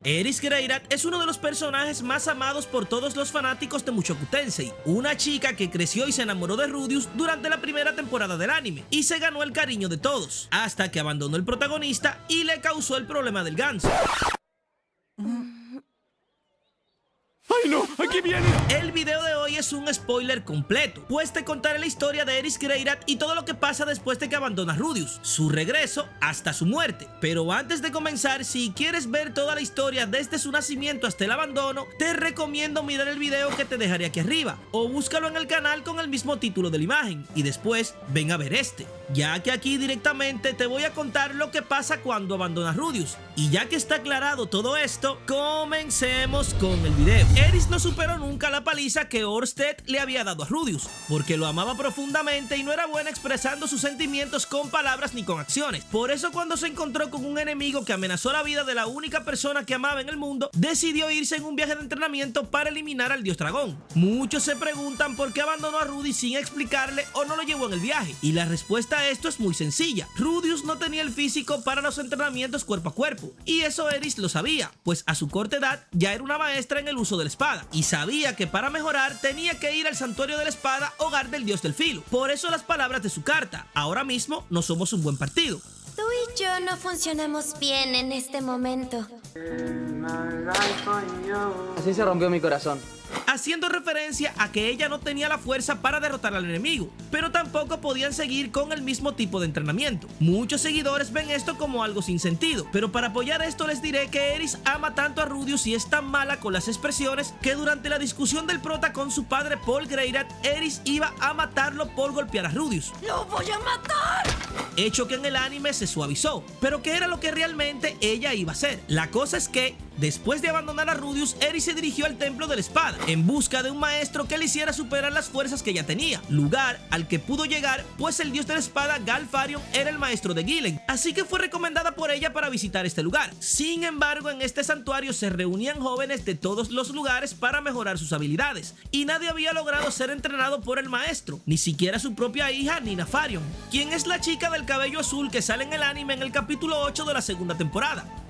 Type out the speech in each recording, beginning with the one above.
Eris Greirat es uno de los personajes más amados por todos los fanáticos de Mushoku Tensei, una chica que creció y se enamoró de Rudeus durante la primera temporada del anime y se ganó el cariño de todos, hasta que abandonó el protagonista y le causó el problema del ganso. ¡Ay no! ¡Aquí viene! El video de hoy es un spoiler completo, pues te contaré la historia de Eris Greirat y todo lo que pasa después de que abandona Rudeus, su regreso hasta su muerte. Pero antes de comenzar, si quieres ver toda la historia desde su nacimiento hasta el abandono, te recomiendo mirar el video que te dejaré aquí arriba, o búscalo en el canal con el mismo título de la imagen, y después ven a ver este, ya que aquí directamente te voy a contar lo que pasa cuando abandona Rudeus. Y ya que está aclarado todo esto, comencemos con el video. Eris no superó nunca la paliza que Orsted le había dado a Rudeus, porque lo amaba profundamente y no era buena expresando sus sentimientos con palabras ni con acciones. Por eso cuando se encontró con un enemigo que amenazó la vida de la única persona que amaba en el mundo, decidió irse en un viaje de entrenamiento para eliminar al dios dragón. Muchos se preguntan por qué abandonó a Rudeus sin explicarle o no lo llevó en el viaje, y la respuesta a esto es muy sencilla. Rudeus no tenía el físico para los entrenamientos cuerpo a cuerpo, y eso Eris lo sabía, pues a su corta edad ya era una maestra en el uso de la espada, y sabía que para mejorar tenía que ir al santuario de la espada, hogar del dios del filo. Por eso las palabras de su carta: ahora mismo no somos un buen partido. Tú y yo no funcionamos bien en este momento. Así se rompió mi corazón. Haciendo referencia a que ella no tenía la fuerza para derrotar al enemigo, pero tampoco podían seguir con el mismo tipo de entrenamiento. Muchos seguidores ven esto como algo sin sentido, pero para apoyar esto les diré que Eris ama tanto a Rudeus y es tan mala con las expresiones que durante la discusión del prota con su padre Paul Greirat, Eris iba a matarlo por golpear a Rudeus. ¡Lo voy a matar! Hecho que en el anime se suavizó, pero que era lo que realmente ella iba a hacer. La cosa es que después de abandonar a Rudeus, Eris se dirigió al templo de la espada en busca de un maestro que le hiciera superar las fuerzas que ella tenía, lugar al que pudo llegar pues el dios de la espada Galfarion era el maestro de Gilen, así que fue recomendada por ella para visitar este lugar. Sin embargo, en este santuario se reunían jóvenes de todos los lugares para mejorar sus habilidades, y nadie había logrado ser entrenado por el maestro, ni siquiera su propia hija Nina Farion, quien es la chica del cabello azul que sale en el anime en el capítulo 8 de la segunda temporada.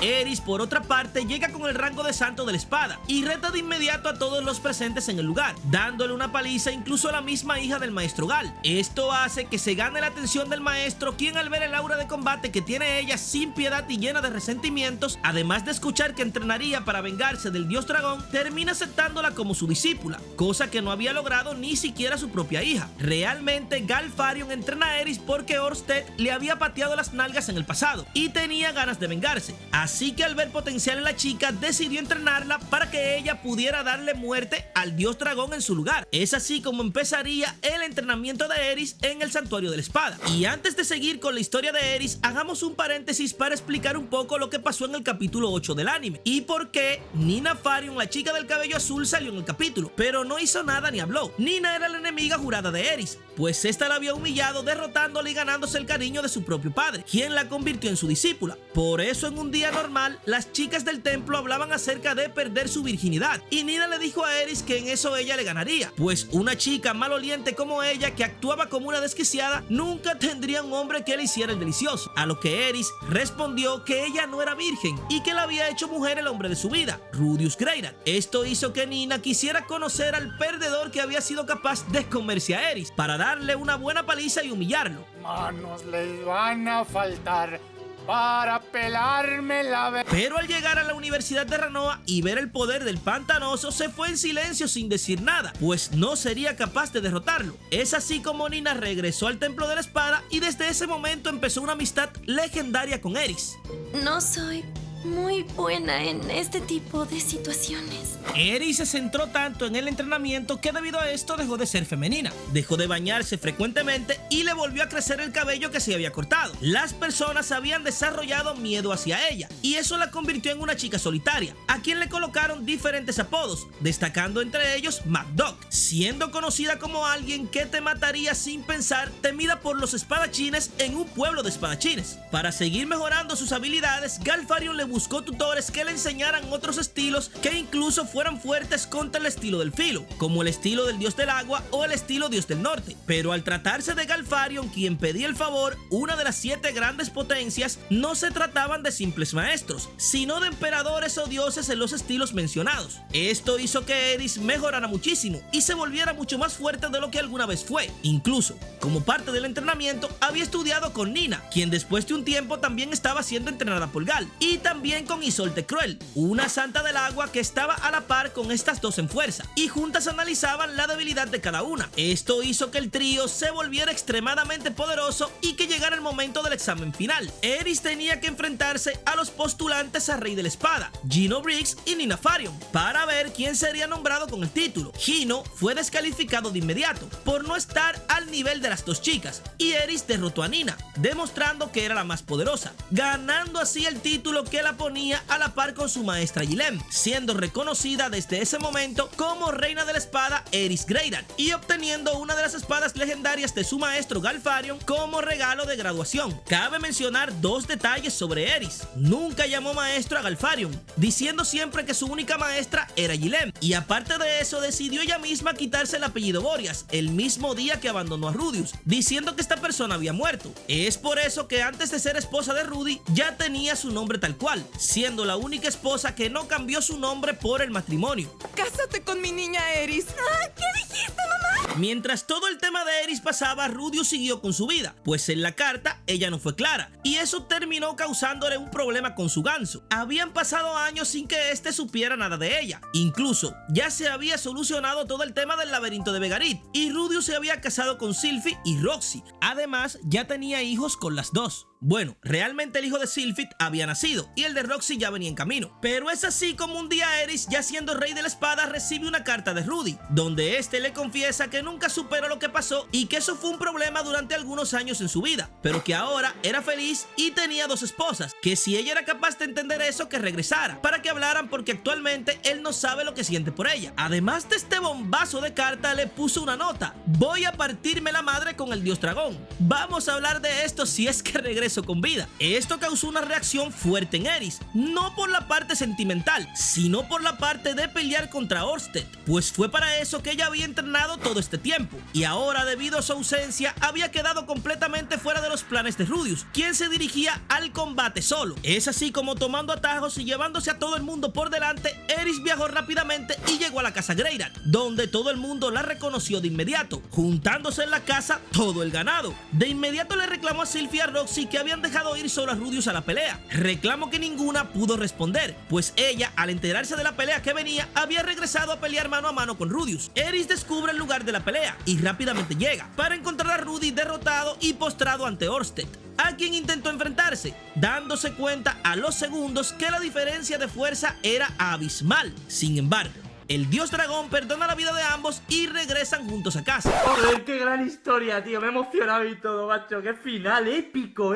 Eris, por otra parte, llega con el rango de santo de la espada y reta de inmediato a todos los presentes en el lugar, dándole una paliza incluso a la misma hija del maestro Gal. Esto hace que se gane la atención del maestro, quien al ver el aura de combate que tiene ella sin piedad y llena de resentimientos, además de escuchar que entrenaría para vengarse del dios dragón, termina aceptándola como su discípula, cosa que no había logrado ni siquiera su propia hija. Realmente Galfarion entrena a Eris porque Orsted le había pateado las nalgas en el pasado y tenía ganas de vengarse. Así que al ver potencial en la chica, decidió entrenarla para que ella pudiera darle muerte al dios dragón en su lugar. Es así como empezaría el entrenamiento de Eris en el santuario de la espada. Y antes de seguir con la historia de Eris, hagamos un paréntesis para explicar un poco lo que pasó en el capítulo 8 del anime y por qué Nina Farion, la chica del cabello azul, salió en el capítulo, pero no hizo nada ni habló. Nina era la enemiga jurada de Eris, pues esta la había humillado derrotándola y ganándose el cariño de su propio padre, quien la convirtió en su discípula. Por eso en un día normal, las chicas del templo hablaban acerca de perder su virginidad, y Nina le dijo a Eris que en eso ella le ganaría, pues una chica maloliente como ella, que actuaba como una desquiciada, nunca tendría un hombre que le hiciera el delicioso. A lo que Eris respondió que ella no era virgen y que la había hecho mujer el hombre de su vida, Rudeus Greirat. Esto hizo que Nina quisiera conocer al perdedor que había sido capaz de comerse a Eris para darle una buena paliza y humillarlo. Manos les van a faltar para pelarme la Pero al llegar a la Universidad de Ranoa y ver el poder del pantanoso, se fue en silencio sin decir nada, pues no sería capaz de derrotarlo. Es así como Nina regresó al templo de la espada y desde ese momento empezó una amistad legendaria con Eris. No soy muy buena en este tipo de situaciones. Eris se centró tanto en el entrenamiento que debido a esto dejó de ser femenina, dejó de bañarse frecuentemente y le volvió a crecer el cabello que se había cortado. Las personas habían desarrollado miedo hacia ella y eso la convirtió en una chica solitaria, a quien le colocaron diferentes apodos, destacando entre ellos MacDuck, siendo conocida como alguien que te mataría sin pensar, temida por los espadachines en un pueblo de espadachines. Para seguir mejorando sus habilidades, Galfarion le buscó tutores que le enseñaran otros estilos que incluso fueran fuertes contra el estilo del filo, como el estilo del dios del agua o el estilo dios del norte. Pero al tratarse de Galfarion, quien pedía el favor, una de las 7 grandes potencias, no se trataban de simples maestros, sino de emperadores o dioses en los estilos mencionados. Esto hizo que Eris mejorara muchísimo y se volviera mucho más fuerte de lo que alguna vez fue. Incluso, como parte del entrenamiento, había estudiado con Nina, quien después de un tiempo también estaba siendo entrenada por Gal, y también con Isolde Cruel, una santa del agua que estaba a la par con estas dos en fuerza, y juntas analizaban la debilidad de cada una. Esto hizo que el trío se volviera extremadamente poderoso y que llegara el momento del examen final. Eris tenía que enfrentarse a los postulantes a Rey de la Espada, Gino Briggs y Nina Farion, para ver quién sería nombrado con el título. Gino fue descalificado de inmediato por no estar al nivel de las dos chicas, y Eris derrotó a Nina, demostrando que era la más poderosa, ganando así el título que la ponía a la par con su maestra Gilem, siendo reconocida desde ese momento como Reina de la Espada Eris Greyrat, y obteniendo una de las espadas legendarias de su maestro Galfarion como regalo de graduación. Cabe mencionar 2 detalles sobre Eris: nunca llamó maestro a Galfarion, diciendo siempre que su única maestra era Gilem, y aparte de eso decidió ella misma quitarse el apellido Boreas el mismo día que abandonó a Rudeus, diciendo que esta persona había muerto. Es por eso que antes de ser esposa de Rudy ya tenía su nombre tal cual, siendo la única esposa que no cambió su nombre por el matrimonio. ¡Cásate con mi niña Eris! ¡Ah! ¿Qué dijiste, mamá? Mientras todo el tema de Eris pasaba, Rudeus siguió con su vida, pues en la carta ella no fue clara, y eso terminó causándole un problema con su ganso. Habían pasado años sin que éste supiera nada de ella. Incluso ya se había solucionado todo el tema del laberinto de Begarit, y Rudeus se había casado con Sylphie y Roxy. Además, ya tenía hijos con las dos. Bueno, realmente el hijo de Sylphie había nacido y el de Roxy ya venía en camino. Pero es así como un día Eris, ya siendo Rey de la Espada, recibe una carta de Rudy, donde este le confiesa que nunca superó lo que pasó y que eso fue un problema durante algunos años en su vida, pero que ahora era feliz y tenía 2 esposas, que si ella era capaz de entender eso, que regresara para que hablaran, porque actualmente él no sabe lo que siente por ella. Además de este bombazo de carta, le puso una nota: voy a partirme la madre con el dios dragón. Vamos a hablar de esto si es que regresa con vida. Esto causó una reacción fuerte en Eris, no por la parte sentimental, sino por la parte de pelear contra Orsted, pues fue para eso que ella había entrenado todo este tiempo, y ahora, debido a su ausencia, había quedado completamente fuera de los planes de Rudeus, quien se dirigía al combate solo. Es así como, tomando atajos y llevándose a todo el mundo por delante, Eris viajó rápidamente y llegó a la casa Greyrat, donde todo el mundo la reconoció de inmediato, juntándose en la casa todo el ganado. De inmediato le reclamó a Sylphie y a Roxy que habían dejado ir solo a Rudeus a la pelea, reclamo que ninguna pudo responder, pues ella, al enterarse de la pelea que venía, había regresado a pelear mano a mano con Rudeus. Eris descubre el lugar de la pelea y rápidamente llega para encontrar a Rudy derrotado y postrado ante Orsted, a quien intentó enfrentarse, dándose cuenta a los segundos que la diferencia de fuerza era abismal. Sin embargo, el dios dragón perdona la vida de ambos y regresan juntos a casa. Joder, qué gran historia, tío. Me he emocionado y todo, macho. Qué final épico,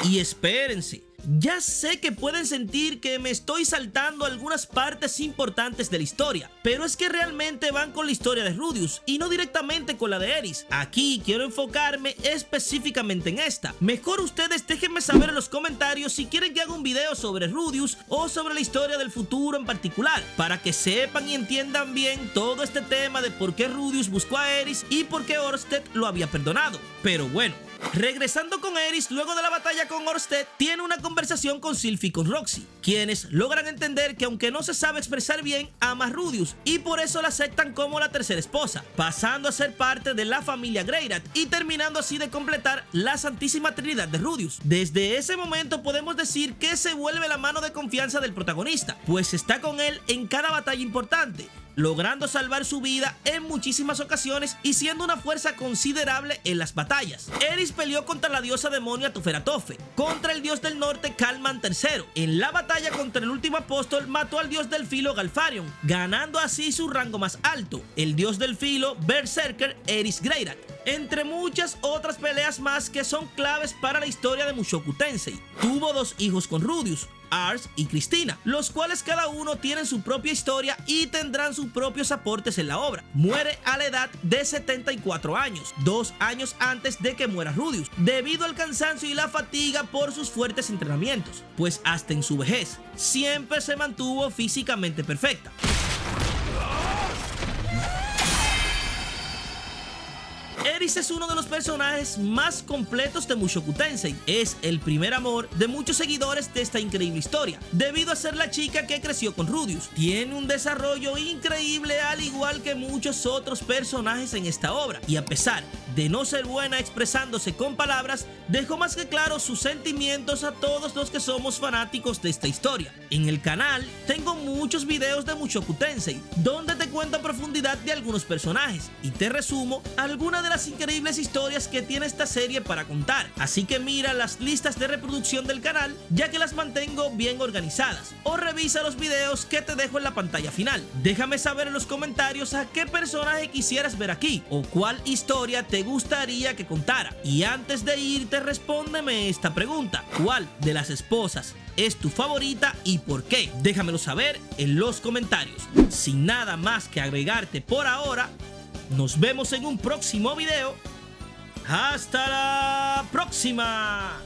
Y espérense, ya sé que pueden sentir que me estoy saltando algunas partes importantes de la historia, pero es que realmente van con la historia de Rudeus y no directamente con la de Eris. Aquí quiero enfocarme específicamente en esta. Mejor ustedes déjenme saber en los comentarios si quieren que haga un video sobre Rudeus o sobre la historia del futuro en particular, para que sepan y entiendan bien todo este tema de por qué Rudeus buscó a Eris y por qué Orsted lo había perdonado. Pero bueno, regresando con Eris, luego de la batalla con Orsted, tiene una conversación con Sylphie y con Roxy, quienes logran entender que aunque no se sabe expresar bien, ama a Rudeus y por eso la aceptan como la tercera esposa, pasando a ser parte de la familia Greyrat y terminando así de completar la Santísima Trinidad de Rudeus. Desde ese momento podemos decir que se vuelve la mano de confianza del protagonista, pues está con él en cada batalla importante, logrando salvar su vida en muchísimas ocasiones y siendo una fuerza considerable en las batallas. Eris peleó contra la diosa demonia Tuferatofe, contra el dios del norte Kalman III. En la batalla contra el último apóstol mató al dios del filo Galfarion, ganando así su rango más alto, el dios del filo Berserker Eris Greyrat, entre muchas otras peleas más que son claves para la historia de Mushoku Tensei. Tuvo 2 hijos con Rudeus, Ars y Cristina, los cuales cada uno tienen su propia historia y tendrán sus propios aportes en la obra. Muere a la edad de 74 años, 2 años antes de que muera Rudius, debido al cansancio y la fatiga por sus fuertes entrenamientos, pues hasta en su vejez siempre se mantuvo físicamente perfecta. Eris es uno de los personajes más completos de Mushoku Tensei. Es el primer amor de muchos seguidores de esta increíble historia, debido a ser la chica que creció con Rudius. Tiene un desarrollo increíble al igual que muchos otros personajes en esta obra, y a pesar de no ser buena expresándose con palabras, dejó más que claro sus sentimientos a todos los que somos fanáticos de esta historia. En el canal tengo muchos videos de Mushoku Tensei, donde te cuento a profundidad de algunos personajes y te resumo algunas de las increíbles historias que tiene esta serie para contar. Así que mira las listas de reproducción del canal, ya que las mantengo bien organizadas, o revisa los videos que te dejo en la pantalla final. Déjame saber en los comentarios a qué personaje quisieras ver aquí o cuál historia te gustaría que contara. Y antes de irte, respóndeme esta pregunta: ¿cuál de las esposas es tu favorita y por qué? Déjamelo saber en los comentarios. Sin nada más que agregarte por ahora, nos vemos en un próximo video. ¡Hasta la próxima!